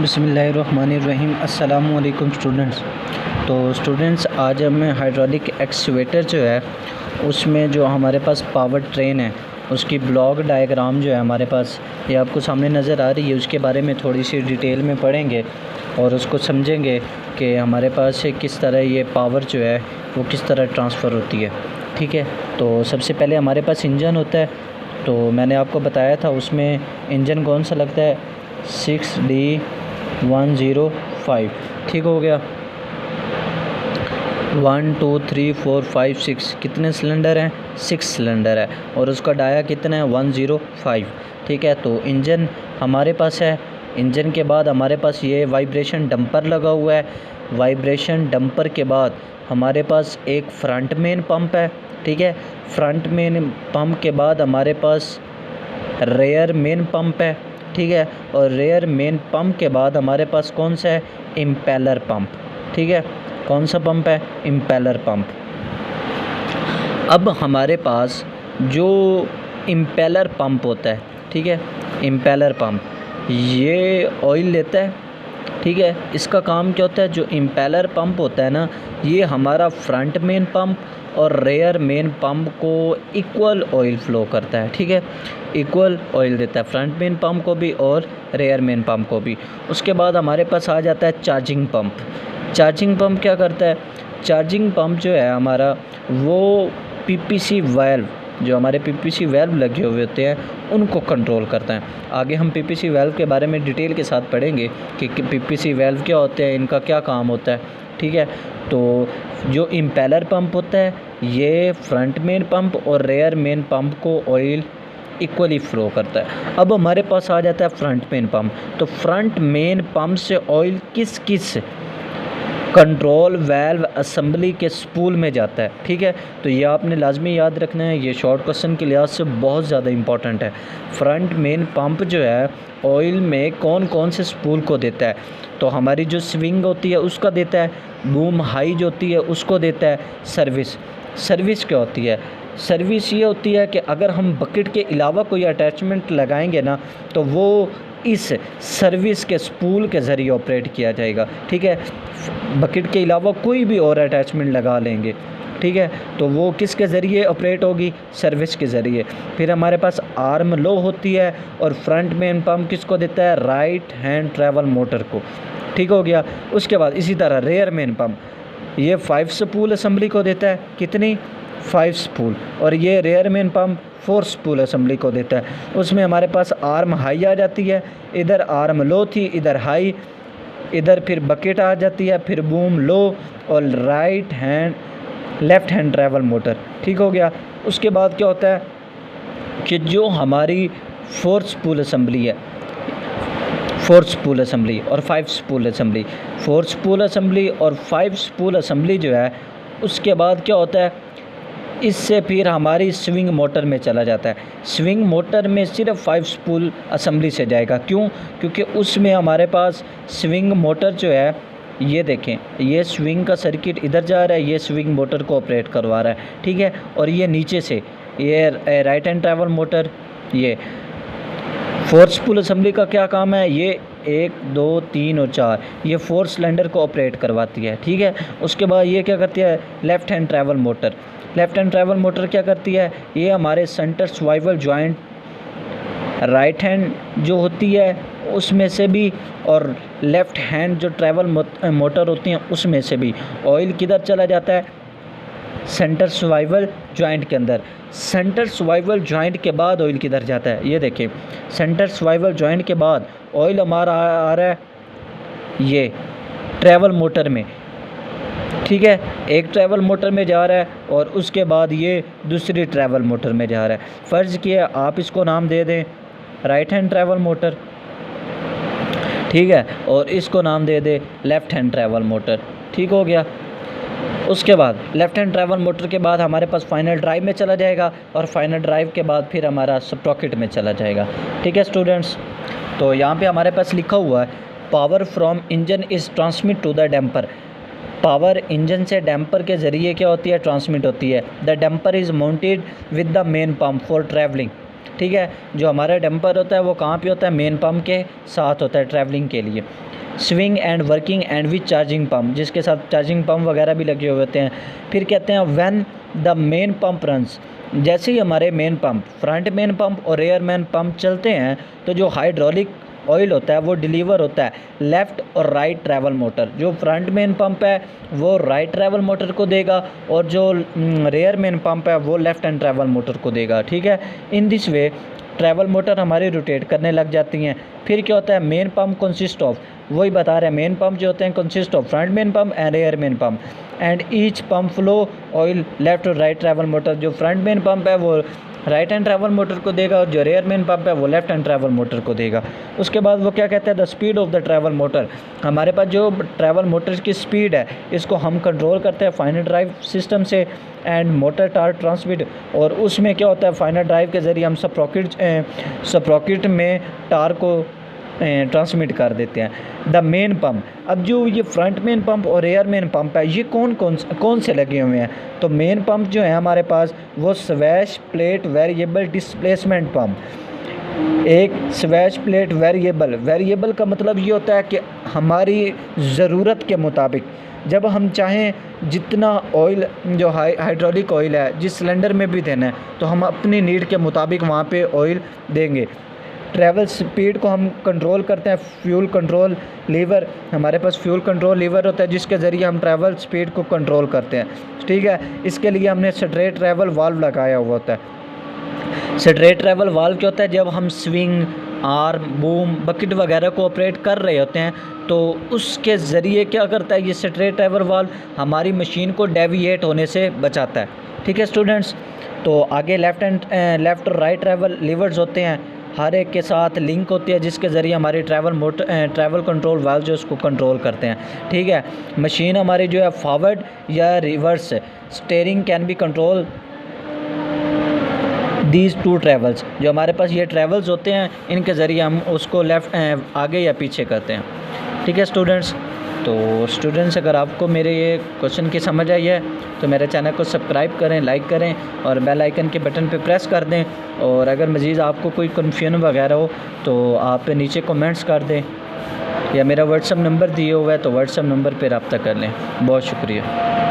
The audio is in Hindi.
बिस्मिल्लाहिर्रहमानिर्रहीम। अस्सलामु अलैकुम स्टूडेंट्स। तो स्टूडेंट्स आज हमें हाइड्रोलिक एक्सकवेटर जो है उसमें जो हमारे पास पावर ट्रेन है उसकी ब्लॉक डायग्राम जो है हमारे पास ये आपको सामने नज़र आ रही है। उसके बारे में थोड़ी सी डिटेल में पढ़ेंगे और उसको समझेंगे कि हमारे पास से किस तरह ये पावर जो है वो किस तरह ट्रांसफ़र होती है। ठीक है, तो सबसे पहले हमारे पास इंजन होता है। तो मैंने आपको बताया था उसमें इंजन कौन सा लगता है 6D105। ठीक हो गया। 1 2 3 4 5 6 कितने सिलेंडर हैं 6 सिलेंडर है और उसका डाया कितना है 105। ठीक है, तो इंजन हमारे पास है। इंजन के बाद हमारे पास ये वाइब्रेशन डंपर लगा हुआ है। वाइब्रेशन डंपर के बाद हमारे पास एक फ्रंट मेन पंप है। ठीक है, फ्रंट मेन पंप के बाद हमारे पास रेयर मेन पंप है। ठीक है, और रेयर मेन पंप के बाद हमारे पास कौन सा है इम्पेलर पंप। ठीक है, कौन सा पंप है इम्पेलर पंप। अब हमारे पास जो इम्पेलर पंप होता है, ठीक है, इम्पेलर पंप ये ऑयल लेता है। ठीक है, इसका काम क्या होता है, जो इम्पेलर पंप होता है ना ये हमारा फ्रंट मेन पंप और रेयर मेन पंप को इक्वल ऑयल फ़्लो करता है। ठीक है, इक्वल ऑयल देता है फ्रंट मेन पंप को भी और रेयर मेन पंप को भी। उसके बाद हमारे पास आ जाता है चार्जिंग पंप। चार्जिंग पंप क्या करता है, चार्जिंग पंप जो है हमारा वो पीपीसी वाल्व, जो हमारे पीपीसी वाल्व लगे हुए होते हैं उनको कंट्रोल करता है। आगे हम पीपीसी वाल्व के बारे में डिटेल के साथ पढ़ेंगे कि पीपीसी वाल्व क्या होते हैं, इनका क्या काम होता है। ठीक है, तो जो इम्पेलर पंप होता है ये फ्रंट मेन पंप और रेयर मेन पंप को ऑयल इक्वली फ्लो करता है। अब हमारे पास आ जाता है फ्रंट मेन पंप। तो फ्रंट मेन पंप से ऑयल किस किस कंट्रोल वाल्व असेंबली के स्पूल में जाता है। ठीक है, तो ये आपने लाजमी याद रखना है, ये शॉर्ट क्वेश्चन के लिहाज से बहुत ज़्यादा इंपॉर्टेंट है। फ्रंट मेन पंप जो है ऑयल में कौन कौन से स्पूल को देता है, तो हमारी जो स्विंग होती है उसका देता है, बूम हाई जो होती है उसको देता है। सर्विस, सर्विस क्या होती है, सर्विस ये होती है कि अगर हम बकेट के अलावा कोई अटैचमेंट लगाएंगे ना तो वो इस सर्विस के स्पूल के ज़रिए ऑपरेट किया जाएगा। ठीक है, बकेट के अलावा कोई भी और अटैचमेंट लगा लेंगे, ठीक है, तो वो किसके ज़रिए ऑपरेट होगी, सर्विस के ज़रिए। फिर हमारे पास आर्म लो होती है और फ्रंट मेन पंप किसको देता है, राइट हैंड ट्रैवल मोटर को। ठीक हो गया। उसके बाद इसी तरह रेयर मेन पंप ये 5 स्पूल असेंबली को देता है, कितनी 5 स्पूल, और ये rear main pump 4 spool assembly को देता है। उसमें हमारे पास आर्म हाई आ जाती है, इधर आर्म लो थी इधर हाई, इधर फिर बकेट आ जाती है, फिर बूम लो और लेफ़्ट हैंड ट्रैवल मोटर। ठीक हो गया। उसके बाद क्या होता है कि जो हमारी 4 स्पूल असेंबली है, 4 स्पूल असेंबली और 5 स्पूल असेंबली, 4 स्पूल असेंबली और 5 स्पूल असेंबली जो है उसके बाद क्या होता है, इससे फिर हमारी स्विंग मोटर में चला जाता है। स्विंग मोटर में सिर्फ 5 स्पूल असेंबली से जाएगा। क्यों, क्योंकि उसमें हमारे पास स्विंग मोटर जो है ये देखें, ये स्विंग का सर्किट इधर जा रहा है, ये स्विंग मोटर को ऑपरेट करवा रहा है। ठीक है, और ये नीचे से ये राइट हैंड ट्रैवल मोटर, ये 4 स्पूल असेंबली का क्या काम है, ये 1 2 3 और 4 ये 4 सिलेंडर को ऑपरेट करवाती है। ठीक है, उसके बाद ये क्या करती है, left hand travel motor. Left hand travel motor क्या करती है, ये हमारे centre survival joint right hand जो होती है उसमें से भी और लेफ़्ट हैंड जो ट्रैवल मोटर होती हैं उसमें से भी ऑयल किधर चला जाता है, सेंटर सर्वाइवल जॉइंट के अंदर। सेंटर सर्वाइवल जॉइंट के बाद ऑयल किधर जाता है, ये देखें, सेंटर सर्वाइवल जॉइंट के बाद ऑयल हमारा आ रहा है ये ट्रैवल मोटर में। ठीक है, एक ट्रैवल मोटर में जा रहा है और उसके बाद ये दूसरी ट्रैवल मोटर में जा रहा है। फ़र्ज़ किया आप इसको नाम दे दें राइट हैंड ट्रैवल मोटर, ठीक है, और इसको नाम दे दे लेफ़्ट हैंड ट्रैवल मोटर। ठीक हो गया। उसके बाद लेफ़्ट हैंड ट्रैवल मोटर के बाद हमारे पास फाइनल ड्राइव में चला जाएगा और फाइनल ड्राइव के बाद फिर हमारा स्प्रॉकेट में चला जाएगा। ठीक है स्टूडेंट्स, तो यहाँ पे हमारे पास लिखा हुआ है power from engine is transmit to the damper. Power engine से डैम्पर के ज़रिए क्या होती है, ट्रांसमिट होती है। The damper is mounted with the main pump for travelling. ठीक है। जो हमारा डंपर होता है वो कहाँ पे होता है, मेन पम्प के साथ होता है ट्रैवलिंग के लिए। Swing and working and with charging pump, जिसके साथ चार्जिंग पम्प वगैरह भी लगे हुए होते हैं। फिर कहते हैं when the main pump runs, जैसे ही हमारे main pump, front main pump और रेयर मेन पम्प चलते हैं तो जो हाइड्रोलिक ऑयल होता है वो डिलीवर होता है लेफ़्ट और राइट ट्रैवल मोटर। जो फ्रंट मेन पंप है वो राइट ट्रैवल मोटर को देगा और जो रेयर मेन पंप है वो लेफ़्ट हैंड ट्रैवल मोटर को देगा, ठीक है। In this way travel motor हमारी रोटेट करने लग जाती हैं। फिर क्या होता है, मेन पंप कंसिस्ट ऑफ, वही बता रहे हैं, मेन पंप जो होते हैं consist of front main pump and rear main pump and each pump flow oil left और राइट ट्रैवल मोटर। जो फ्रंट मेन पंप है वो राइट हैंड ट्रैवल मोटर को देगा और जो रेयर मेन पंप है वो लेफ्ट हैंड ट्रैवल मोटर को देगा। उसके बाद वो क्या कहते हैं, the speed of the travel motor. हमारे पास जो ट्रैवल मोटर की स्पीड है इसको हम कंट्रोल करते हैं फाइनल ड्राइव सिस्टम से एंड मोटर टार ट्रांसमिट, और उसमें क्या होता है फाइनल ड्राइव के ज़रिए हम सप्रॉकेट में टार को ट्रांसमिट कर देते हैं। द मेन पम्प, अब जो ये फ्रंट मेन पंप और रेयर मेन पंप है ये कौन से लगे हुए हैं, तो मेन पंप जो है हमारे पास वो swash plate variable displacement pump. एक स्वैश प्लेट वेरिएबल का मतलब ये होता है कि हमारी ज़रूरत के मुताबिक जब हम चाहें जितना ऑयल जो हाइड्रोलिक ऑयल है जिस सिलेंडर में भी देना है तो हम अपनी नीड के मुताबिक वहाँ पे ऑयल देंगे। ट्रैवल स्पीड को हम कंट्रोल करते हैं फ्यूल कंट्रोल लीवर, हमारे पास फ्यूल कंट्रोल लीवर होता है जिसके ज़रिए हम ट्रैवल स्पीड को कंट्रोल करते हैं, ठीक है। इसके लिए हमने स्ट्रेट ट्रैवल वाल्व लगाया हुआ होता है। स्ट्रेट ट्रैवल वाल्व क्या होता है, जब हम स्विंग, आर्म, बूम, बकेट वगैरह को ऑपरेट कर रहे होते हैं तो उसके ज़रिए क्या करता है ये स्ट्रेट ट्रैवल वाल्व हमारी मशीन को डेविएट होने से बचाता है, ठीक है स्टूडेंट्स। तो आगे लेफ़्ट और राइट ट्रैवल लीवर्स होते हैं, हर एक के साथ लिंक होती है जिसके ज़रिए हमारी ट्रैवल कंट्रोल वाल्व जो उसको कंट्रोल करते हैं, ठीक है। मशीन हमारी जो है फॉरवर्ड या reverse steering can be control these two travels. जो हमारे पास ये ट्रैवल्स होते हैं इनके ज़रिए हम उसको आगे या पीछे करते हैं, ठीक है स्टूडेंट्स। तो स्टूडेंट्स अगर आपको मेरे ये क्वेश्चन की समझ आई है तो मेरे चैनल को सब्सक्राइब करें, लाइक करें और बेल आइकन के बटन पे प्रेस कर दें। और अगर मज़ीद आपको कोई कन्फ्यूजन वगैरह हो तो आप नीचे कमेंट्स कर दें या मेरा व्हाट्सअप नंबर दिए हुआ है तो व्हाट्सअप नंबर पर रब्ता कर लें। बहुत शुक्रिया।